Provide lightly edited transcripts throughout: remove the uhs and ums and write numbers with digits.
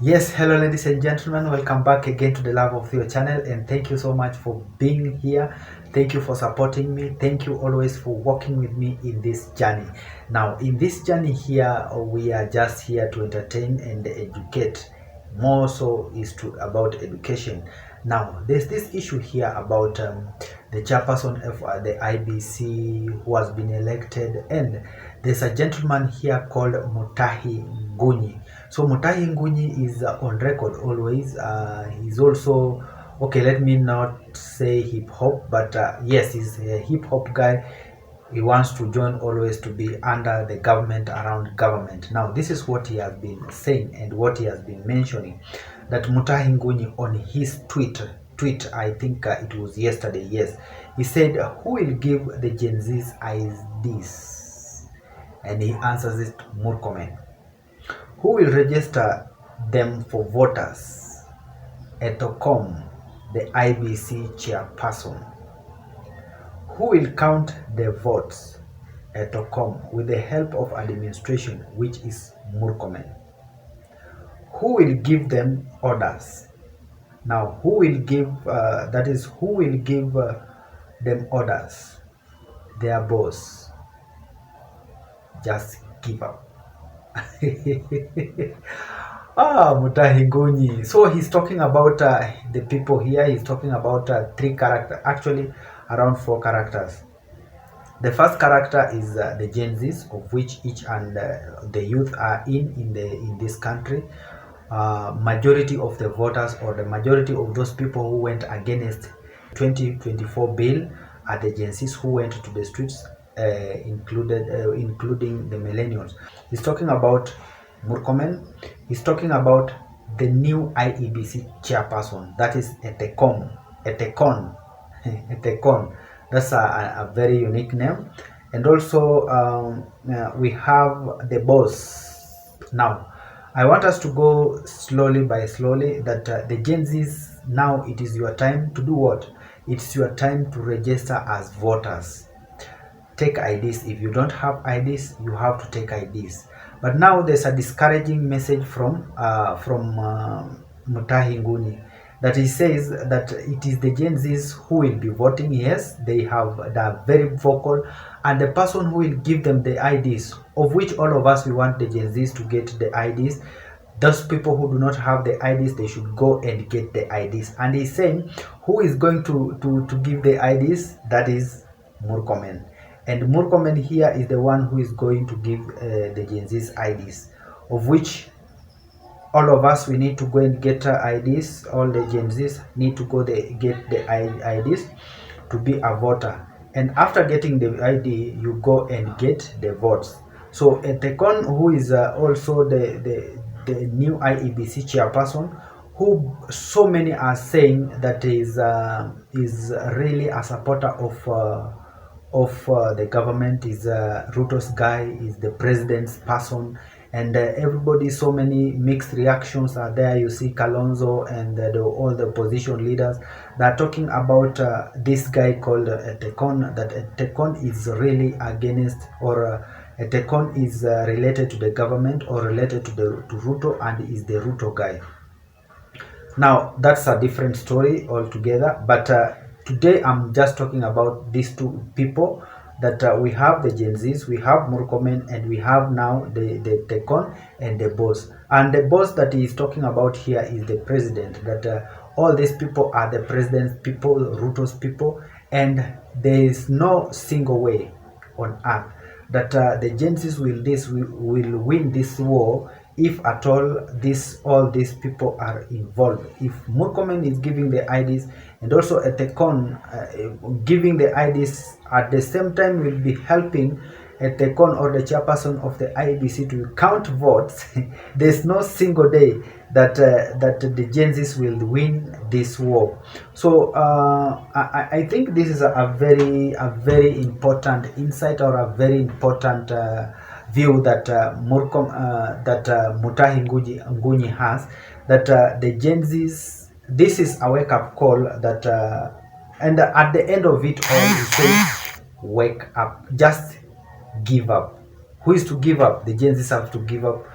Yes, hello ladies and gentlemen, welcome back again to the Love of Theo channel, and thank you so much for being here. Thank you for supporting me. Thank you always for walking with me in this journey. Now, in this journey here, we are just here to entertain and educate. More so is to about education. Now, there's this issue here about the chairperson of the IBC who has been elected, and there's a gentleman here called MUTAHI Ngunyi. So MUTAHI Ngunyi is on record always. He's also, okay, let me not say hip hop, but yes, he's a hip hop guy. He wants to join always to be under the government, around government. Now, this is what he has been saying and what he has been mentioning, that MUTAHI Ngunyi on his tweet, I think it was yesterday, yes, he said, who will give the Gen Z's IDs? And he answers it, Murkomen. Who will register them for voters? Etocom, the IBC chairperson. Who will count the votes? Etocom, with the help of administration, which is Murkomen. Who will give them orders? Now, who will give, who will give them orders? Their boss. Just give up. MUTAHI Ngunyi. So he's talking about the people here. He's talking about three characters, actually around four characters. The first character is the Gen Zs, of which each and the youth are in this country. Majority of the voters, or the majority of those people who went against 2024 bill, are the Gen Zs who went to the streets, including the millennials. He's talking about Murkomen. He's talking about the new IEBC chairperson, that is Etecon. Etecon. That's a very unique name. And also we have the boss. Now, I want us to go slowly by slowly, that the Gen Zs, now it is your time to do what? It's your time to register as voters. Take IDs. If you don't have IDs, you have to take IDs. But now there's a discouraging message from MUTAHI Ngunyi, that he says that it is the Gen Zs who will be voting. Yes, they are very vocal, and the person who will give them the IDs, of which all of us, we want the Gen Zs to get the IDs. Those people who do not have the IDs, they should go and get the IDs. And he's saying, who is going to give the IDs? That is Murkomen. And Murkomen here is the one who is going to give the Gen Z's IDs, of which all of us, we need to go and get IDs. All the Gen Z's need to go get the IDs to be a voter. And after getting the ID, you go and get the votes. So Etecon, who is also the new IEBC chairperson, who so many are saying that is really a supporter of the government, is Ruto's guy, is the president's person, and everybody, so many mixed reactions are there. You see Kalonzo and all the opposition leaders that are talking about this guy called Etecon, that Etecon is really against, or Etecon is related to the government, or related to Ruto, and is the Ruto guy. Now, that's a different story altogether, but today I'm just talking about these two people, that we have the Gen Zs, we have Murkomen, and we have now the Tecon and the boss. And the boss that he is talking about here is the president, that all these people are the president's people, Ruto's people, and there is no single way on earth that the Gen Zs will win this war, if at all all these people are involved. If Murkomen is giving the IDs, and also Etecon giving the IDs, at the same time will be helping Etecon, or the chairperson of the IBC, to count votes, there's no single day that that the Gen Zs will win this war. So I think this is a very important insight, or a very important view that MUTAHI Ngunyi has, that the Gen Zs, this is a wake-up call, that and at the end of it all, he says, wake up, just give up. Who is to give up? The Gen Zs have to give up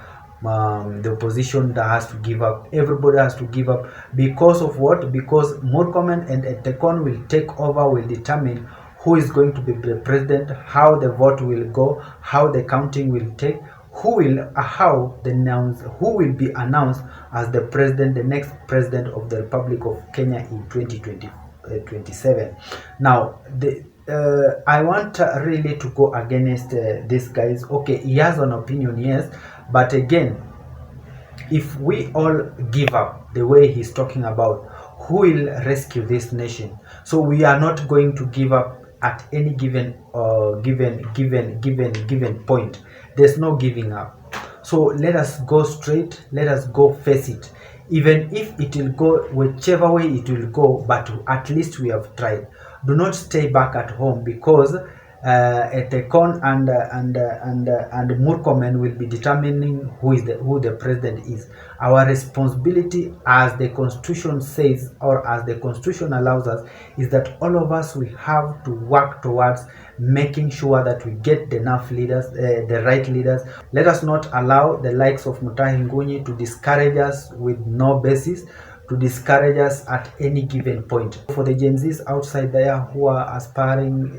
the opposition that has to give up. Everybody has to give up because of what? Because Murkomen and Tekon will take over, will determine who is going to be the president, how the vote will go, how the counting will take, who will be announced as the president, the next president of the Republic of Kenya in 2027. Now, I want really to go against these guys. Okay, he has an opinion, yes, but again, if we all give up the way he's talking about, who will rescue this nation? So we are not going to give up at any given point. There's no giving up. So let us go straight, let us go face it. Even if it will go whichever way it will go, but at least we have tried. Do not stay back at home, because Etekon and Murkomen will be determining who the president is. Our responsibility, as the Constitution says, or as the Constitution allows us, is that all of us, we have to work towards making sure that we get enough leaders, the right leaders. Let us not allow the likes of Mutahi Ngunyi to discourage us with no basis, to discourage us at any given point. For the Gen Zs outside there who are aspiring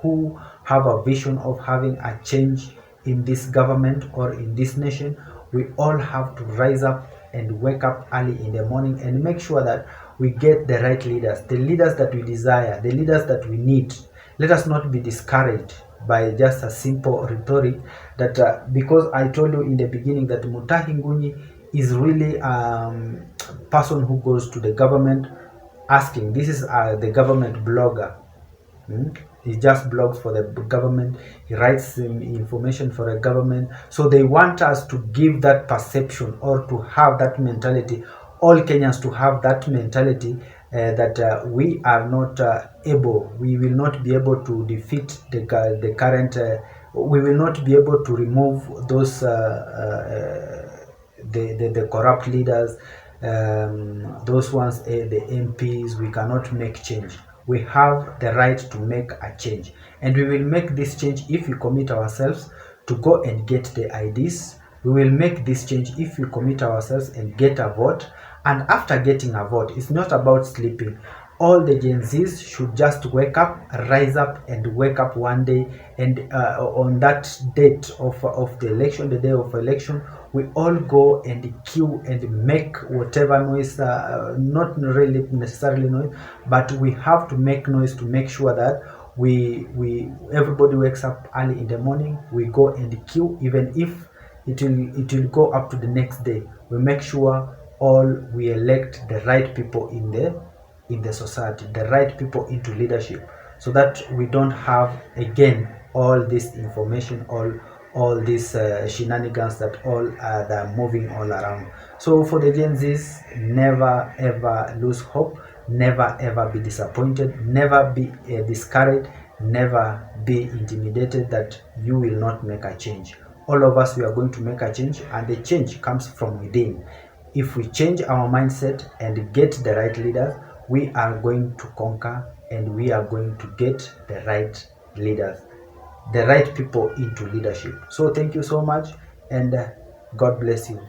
who have a vision of having a change in this government or in this nation, we all have to rise up and wake up early in the morning and make sure that we get the right leaders, the leaders that we desire, the leaders that we need. Let us not be discouraged by just a simple rhetoric that because I told you in the beginning that Mutahi Ngunyi is really person who goes to the government asking. This is the government blogger. He just blogs for the government. He writes information for the government. So they want us to give that perception, or to have that mentality, all Kenyans to have that mentality that we are not able, we will not be able to defeat the current, we will not be able to remove those the corrupt leaders, those ones, the MPs. We cannot make change. We have the right to make a change, and we will make this change if we commit ourselves to go and get the IDs. We will make this change if we commit ourselves and get a vote. And after getting a vote, it's not about sleeping. All the Gen Zs should just wake up, rise up, and wake up one day, and on that date of the election, the day of election, we all go and queue and make whatever noise, not really necessarily noise, but we have to make noise to make sure that everybody wakes up early in the morning. We go and queue, even if it will go up to the next day. We make sure we elect the right people in the society, the right people into leadership, so that we don't have again all this information, all these shenanigans that are moving all around. So for the Gen Zs, never ever lose hope, never ever be disappointed, never be discouraged, never be intimidated that you will not make a change. All of us, we are going to make a change, and the change comes from within. If we change our mindset and get the right leaders, we are going to conquer, and we are going to get the right leaders, the right people into leadership. So thank you so much, and God bless you.